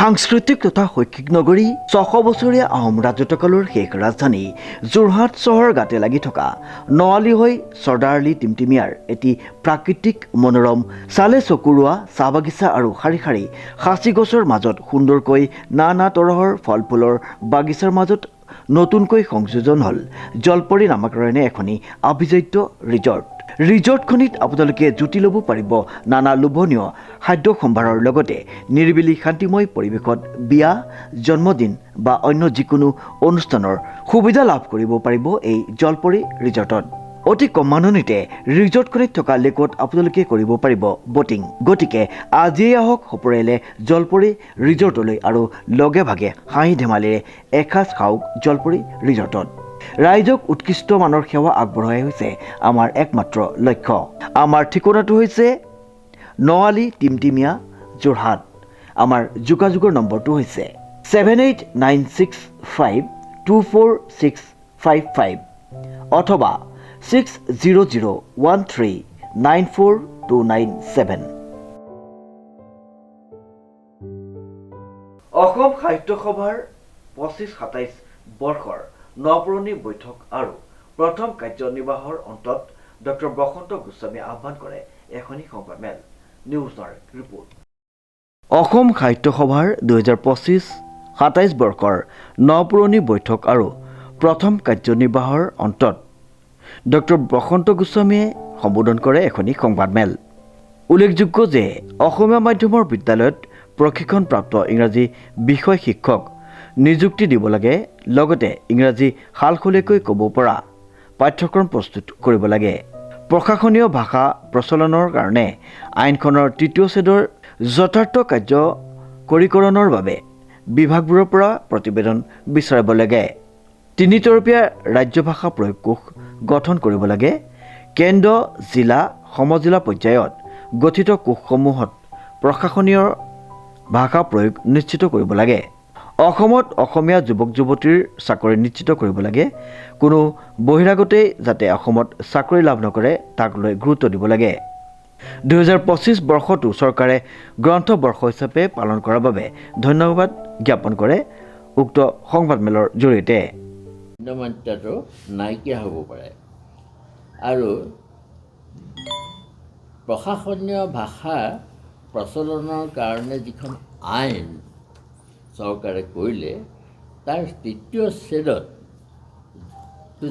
সাংস্কৃতিক তথা শৈক্ষিক নগৰী ৬০০ বছৰীয়া আহোম ৰাজত্বকালৰ শেষ ৰাজধানী যোৰহাট চহৰ গাতে লাগি থকা নৱালী হৈ চৰ্দাৰআলি টিমটিমিয়াৰ এটি প্ৰাকৃতিক মনোৰম চালে চকুৰোৱা চাহ বাগিচা আৰু শাৰী শাৰী সাঁচি গছৰ মাজত সুন্দৰকৈ নানা তৰহৰ ফল ফুলৰ বাগিচাৰ মাজত নতুনকৈ সংযোজন হ'ল জলপৰী নামাকৰণে এখনি আভিজাত্য ৰিজৰ্টখনিত আপোনালোকে জুতি ল'ব পাৰিব নানা লোভনীয় খাদ্য সম্ভাৰৰ লগতে নিৰিবিলি শান্তিময় পৰিৱেশত বিয়া জন্মদিন বা অন্য যিকোনো অনুষ্ঠানৰ সুবিধা লাভ কৰিব পাৰিব এই জলপৰী ৰিজৰ্টত। অতি কম মাননিতে ৰিজৰ্টখনিত থকা লেকত আপোনালোকে কৰিব পাৰিব বটিং। গতিকে আজিয়েই আহক সপৰিয়ালে জলপৰী ৰিজৰ্টলৈ আৰু লগে ভাগে হাঁহি ধেমালিৰে এসাঁজ খাওক জলপৰী ৰিজৰ্টত। ৰাইজক উৎকৃষ্ট মানৰ সেৱা আগবঢ়াই হৈছে আমাৰ একমাত্ৰ লক্ষ্য। আমাৰ ঠিকনাটো হৈছে নৱালী টিমটিমিয়া যোৰহাট। আমাৰ যোগাযোগৰ নম্বৰটো হৈছে 7896524655 অথবা 6001394297। অসম সাহিত্য সভাৰ ২৫-২৭ বৰ্ষৰ নপুৰণি বৈঠক আৰু প্ৰথম কাৰ্যনিৰ্বাহৰ অন্তত ডক্টৰ বসন্ত গোস্বামীয়ে আহ্বান কৰে এখনি সংবাদমেল। News direct report. অসম সাহিত্য সভাৰ ২০২৫-২৭ বৰ্ষৰ নপুৰণি বৈঠক আৰু প্ৰথম কাৰ্যনিৰ্বাহৰ অন্তত ডক্টৰ বসন্ত গোস্বামীয়ে সম্বোধন কৰে এখনি সংবাদমেল। উল্লেখযোগ্য যে অসমীয়া মাধ্যমৰ বিদ্যালয়ত প্ৰশিক্ষণপ্ৰাপ্ত ইংৰাজী বিষয় শিক্ষক নিযুক্তি দিব লাগে, লগতে ইংৰাজী সালসলকৈ ক'ব পৰা পাঠ্যক্ৰম প্ৰস্তুত কৰিব লাগে। প্ৰশাসনীয় ভাষা প্ৰচলনৰ কাৰণে আইনখনৰ ৩য় ছেদৰ যথাৰ্থ কাৰ্যকৰীকৰণৰ বাবে বিভাগবোৰৰ পৰা প্ৰতিবেদন বিচাৰিব লাগে। ৩তৰপীয়া ৰাজ্য ভাষা প্ৰয়োগ কোষ গঠন কৰিব লাগে। কেন্দ্ৰ, জিলা, সমজিলা পৰ্যায়ত গঠিত কোষসমূহত প্ৰশাসনীয় ভাষা প্ৰয়োগ নিশ্চিত কৰিব লাগে। অসমত অসমীয়া যুৱক যুৱতীৰ চাকৰি নিশ্চিত কৰিব লাগে। কোনো বহিৰাগতেই যাতে অসমত চাকৰি লাভ নকৰে তাক লৈ গুৰুত্ব দিব লাগে। ২০২৫ বৰ্ষটো চৰকাৰে গ্ৰন্থ বৰ্ষ হিচাপে পালন কৰাৰ বাবে ধন্যবাদ জ্ঞাপন কৰে উক্ত সংবাদমেলৰ জৰিয়তে। মাত্ৰাটো নাইকিয়া হ'ব পাৰে আৰু প্ৰশাসনীয় ভাষা প্ৰচলনৰ কাৰণে যিখন আইন চৰকাৰে কৰিলে তাৰ ৩য় ছেদত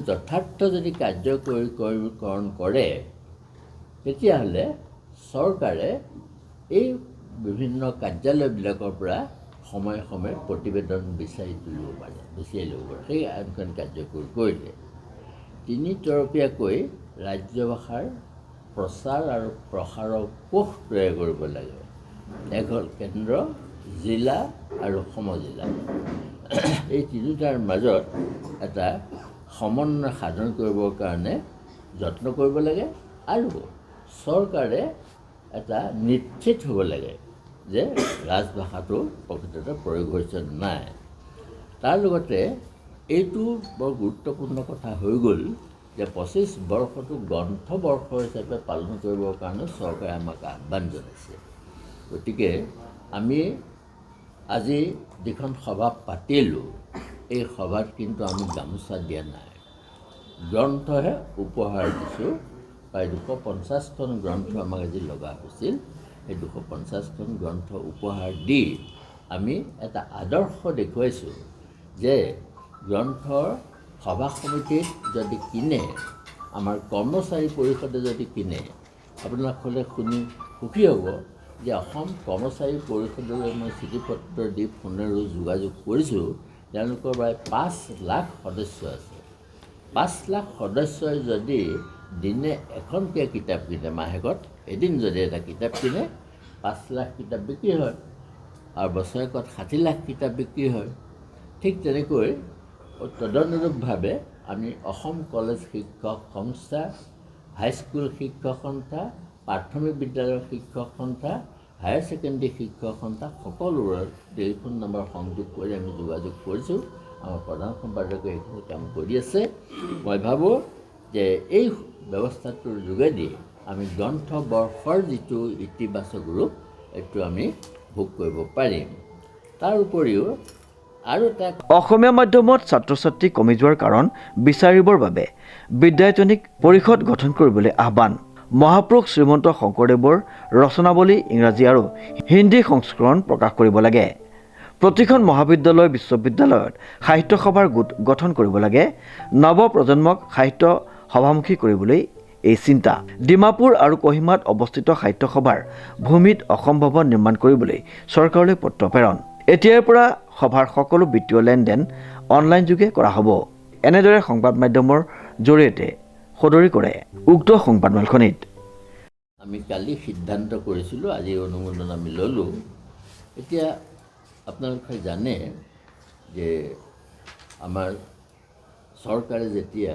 যথাৰ্থ যদি কাৰ্যকৰীকৰণ কৰে তেতিয়াহ'লে চৰকাৰে এই বিভিন্ন কাৰ্যালয়বিলাকৰ পৰা সময়ে সময়ে প্ৰতিবেদন বিচাৰি ল'ব পাৰে। সেই আইনখন কাৰ্যকৰী কৰিলে ৩তৰপীয়াকৈ ৰাজ্য ভাষাৰ প্ৰচাৰ আৰু প্ৰসাৰৰ কোষ তৈয়াৰ কৰিব লাগে। এক হ'ল কেন্দ্ৰ, জিলা আৰু সমজিলা। এই তিনিটাৰ মাজত এটা সমন্বয় সাধন কৰিবৰ কাৰণে যত্ন কৰিব লাগে আৰু চৰকাৰে এটা নিশ্চিত হ'ব লাগে যে ৰাজভাষাটো প্ৰকৃততে প্ৰয়োগ হৈছে নাই। তাৰ লগতে এইটো বৰ গুৰুত্বপূৰ্ণ কথা হৈ গ'ল যে ২৫ বৰ্ষটো গ্ৰন্থ বৰ্ষ হিচাপে পালন কৰিবৰ কাৰণে চৰকাৰে আমাক আহ্বান জনাইছে। গতিকে আমি আজি যিখন সভা পাতিলোঁ এই সভাত কিন্তু আমি গামোচা দিয়া নাই, গ্ৰন্থহে উপহাৰ দিছোঁ। প্ৰায় ২৫০খন গ্ৰন্থ আমাক আজি লগা হৈছিল। সেই ২৫০খন গ্ৰন্থ উপহাৰ দি আমি এটা আদৰ্শ দেখুৱাইছোঁ যে গ্ৰন্থৰ সভা সমিতিত যদি কিনে, আমাৰ কৰ্মচাৰী পৰিষদে যদি কিনে, আপোনালোকে শুনি সুখী হ'ব যে অসম কৰ্মচাৰী পৰিষদলৈ মই চিঠি পত্ৰ দি ফোনেৰে যোগাযোগ কৰিছোঁ। তেওঁলোকৰ প্ৰায় ৫ লাখ সদস্য আছে। ৫ লাখ সদস্যই যদি দিনে এখনকৈ কিতাপ কিনে, মাহেকত এদিন যদি এটা কিতাপ কিনে ৫ লাখ কিতাপ বিক্ৰী হয় আৰু বছৰেকত ৬০ লাখ কিতাপ বিক্ৰী হয়। ঠিক তেনেকৈ তদনুৰূপভাৱে আমি অসম কলেজ শিক্ষক সংস্থা, হাইস্কুল শিক্ষক সংস্থা, প্ৰাথমিক বিদ্যালয়ৰ শিক্ষক সংস্থা, হায়াৰ ছেকেণ্ডেৰী শিক্ষক সংস্থা সকলোৰে টেলিফোন নম্বৰ সংযোগ কৰি আমি যোগাযোগ কৰিছোঁ। আমাৰ প্ৰধান সম্পাদকে এইখিনি কাম কৰি আছে। মই ভাবোঁ যে এই ব্যৱস্থাটোৰ যোগেদি আমি গ্ৰন্থ বৰ্ষৰ যিটো ইতিবাচক ৰূপ এইটো আমি ভোগ কৰিব পাৰিম। তাৰ উপৰিও আৰু এটা অসমীয়া মাধ্যমত ছাত্ৰ ছাত্ৰী কমি যোৱাৰ কাৰণ বিচাৰিবৰ বাবে বিদ্যায়তনিক পৰিষদ গঠন কৰিবলৈ আহ্বান মহাপুৰুষ শ্ৰীমন্ত শংকৰদেৱৰ ৰচনাৱলী ইংৰাজী আৰু হিন্দী সংস্কৰণ প্ৰকাশ কৰিব লাগে প্ৰতিখন মহাবিদ্যালয় বিশ্ববিদ্যালয়ত সাহিত্য সভাৰ গোট গঠন কৰিব লাগে নৱপ্ৰজন্মক সাহিত্য সভামুখী কৰিবলৈ এই চিন্তা ডিমাপুৰ আৰু কহিমাত অৱস্থিত সাহিত্য সভাৰ ভূমিত অসম ভৱন নিৰ্মাণ কৰিবলৈ চৰকাৰলৈ পত্ৰ প্ৰেৰণ এতিয়াৰ পৰা সভাৰ সকলো বিত্তীয় লেনদেন অনলাইন যোগে কৰা হ'ব এনেদৰে সংবাদ মাধ্যমৰ জৰিয়তে সদৰি কৰে উক্ত সংবাদমেলখনিত আমি কালি সিদ্ধান্ত কৰিছিলোঁ আজি অনুমোদন আমি ল'লোঁ এতিয়া আপোনালোকে জানে যে আমাৰ চৰকাৰে যেতিয়া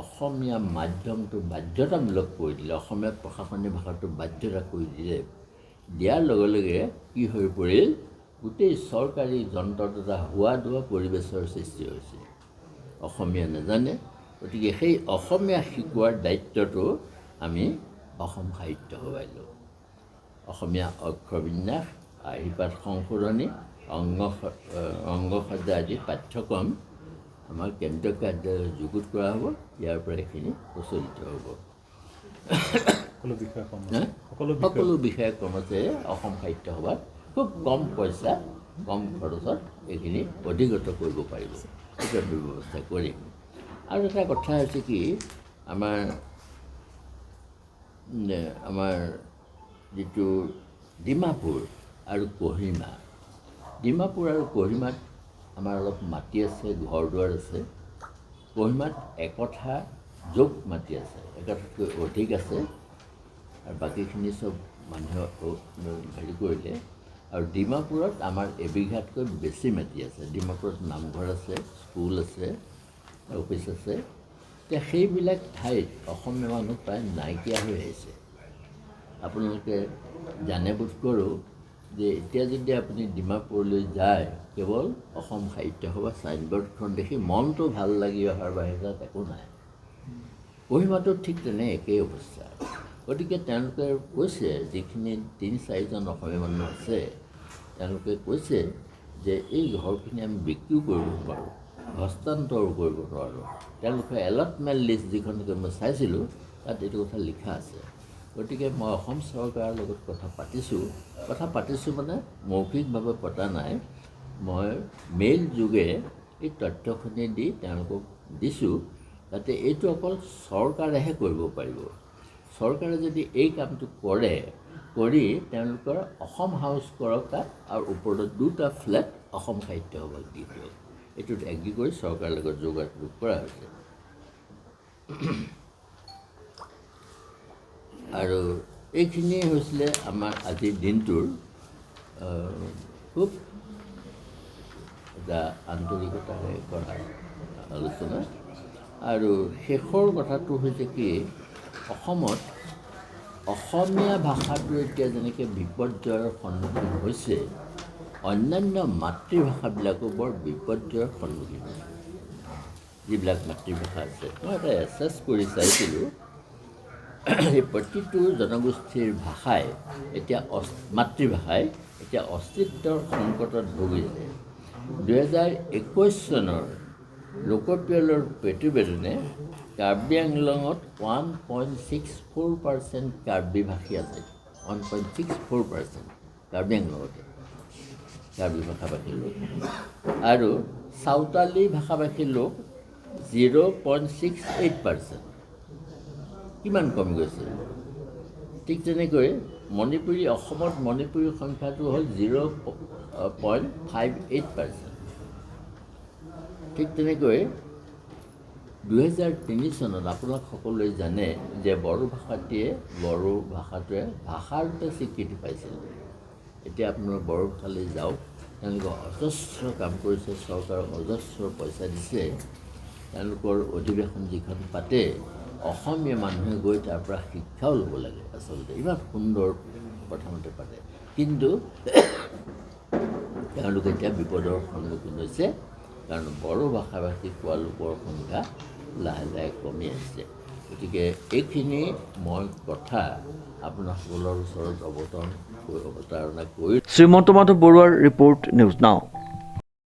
অসমীয়া মাধ্যমটো বাধ্যতামূলক কৰি দিলে অসমীয়া প্ৰশাসনিক ভাষাটো বাধ্যতা কৰি দিলে দিয়াৰ লগে লগে কি হৈ পৰিল গোটেই চৰকাৰী যন্ত্ৰত এটা হোৱা দোৱা পৰিৱেশৰ সৃষ্টি হৈছে অসমীয়া নাজানে গতিকে সেই অসমীয়া শিকোৱাৰ দায়িত্বটো আমি অসম সাহিত্য সভাই লওঁ অসমীয়া অক্ষৰবিন্যাস আহিপাঠ সংশোধনী অংগসজ্জা আদি পাঠ্যক্ৰম আমাৰ কেন্দ্ৰীয় কাৰ্যালয়ৰ যুগুত কৰা হ'ব ইয়াৰ পৰা এইখিনি প্ৰচলিত হ'ব সকলো বিষয়ক্ৰমতে অসম সাহিত্য সভাত খুব কম পইচা কম খৰচত এইখিনি অধিগত কৰিব পাৰিব সেইটো আমি ব্যৱস্থা কৰিম আৰু এটা কথা হৈছে কি আমাৰ যিটো ডিমাপুৰ আৰু কহিমাত আমাৰ অলপ মাটি আছে ঘৰ দুৱাৰ আছে কহিমাত একঠা যোগ মাটি আছে একঠাতকৈ অধিক আছে আৰু বাকীখিনি চব মানুহে হেৰি কৰিলে আৰু ডিমাপুৰত আমাৰ এবিঘাতকৈ বেছি মাটি আছে ডিমাপুৰত নামঘৰ আছে স্কুল আছে অফিচ আছে এতিয়া সেইবিলাক ঠাইত অসমীয়া মানুহ প্ৰায় নাইকিয়া হৈ আহিছে আপোনালোকে জানে বোধ কৰোঁ যে এতিয়া যদি আপুনি ডিমাপুৰলৈ যায় কেৱল অসম সাহিত্য সভা ছাইনবোৰ্ডখন দেখি মনটো ভাল লাগি অহাৰ বাহিৰে তাত একো নাই কহিমাটোত ঠিক তেনে একেই অৱস্থা গতিকে তেওঁলোকে কৈছে যিখিনি ৩-৪জন অসমীয়া মানুহ আছে তেওঁলোকে কৈছে যে এই ঘৰখিনি আমি বিক্ৰীও কৰিব পাৰোঁ হস্তান্তৰো কৰিব নোৱাৰোঁ তেওঁলোকে এলটমেণ্ট লিষ্ট যিখনকৈ মই চাইছিলোঁ তাত এইটো কথা লিখা আছে গতিকে মই অসম চৰকাৰৰ লগত কথা পাতিছোঁ মানে মৌখিকভাৱে পতা নাই মই মেইল যোগে এই তথ্যখিনি দি তেওঁলোকক দিছোঁ যাতে এইটো অকল চৰকাৰেহে কৰিব পাৰিব চৰকাৰে যদি এই কামটো কৰি তেওঁলোকৰ অসম হাউচ কৰক তাত আৰু ওপৰত 2টা ফ্লেট অসম সাহিত্য সভাক দি দিয়ক এইটোত এগ্ৰী কৰি চৰকাৰৰ লগত যোগাযোগ কৰা হৈছে আৰু এইখিনিয়ে হৈছিলে আমাৰ আজিৰ দিনটোৰ খুব এটা আন্তৰিকতাৰে কৰা আলোচনা আৰু শেষৰ কথাটো হৈছে কি অসমত অসমীয়া ভাষাটো এতিয়া যেনেকৈ বিপৰ্যয়ৰ সন্মুখীন হৈছে অন্যান্য মাতৃভাষাবিলাকো বৰ বিপৰ্যয়ৰ সন্মুখীন হৈছে যিবিলাক মাতৃভাষা আছে মই এটা এছেছ কৰি চাইছিলোঁ এই প্ৰতিটো জনগোষ্ঠীৰ ভাষাই এতিয়া মাতৃভাষাই এতিয়া অস্তিত্বৰ সংকটত ভুগিছে 2021 চনৰ লোকপিয়লৰ প্ৰতিবেদনে কাৰ্বি আংলঙত 1.64% কাৰ্বি ভাষী আছে 1.64% কাৰ্বি আংলঙতে কাৰ্বি ভাষাভাষী লোক আৰু চাওতালী ভাষাভাষী লোক 0.68% কিমান কমি গৈছে ঠিক তেনেকৈ মণিপুৰী অসমত মণিপুৰীৰ সংখ্যাটো হ'ল 0.58% ঠিক তেনেকৈ 2003 চনত আপোনালোক সকলোৱে জানে যে বড়ো ভাষাটোৱে ভাষাৰূপে স্বীকৃতি পাইছিল এতিয়া আপোনালোক বড়ো ভাষালৈ যাওক তেওঁলোকে অজস্ৰ কাম কৰিছে চৰকাৰক অজস্ৰ পইচা দিছে তেওঁলোকৰ অধিৱেশন যিখন পাতে অসমীয়া মানুহে গৈ তাৰ পৰা শিক্ষাও ল'ব লাগে আচলতে ইমান সুন্দৰ প্ৰথমতে পাতে কিন্তু তেওঁলোকে এতিয়া বিপদৰ সন্মুখীন হৈছে কাৰণ বড়ো ভাষাভাষী কোৱা লোকৰ সংখ্যা লাহে লাহে কমি আহিছে গতিকে এইখিনি মই কথা আপোনাসকলৰ ওচৰত অৱতাৰণা কৰি শ্ৰীমন্ত মাধৱ বৰুৱাৰ ৰিপৰ্ট নিউজ নাও।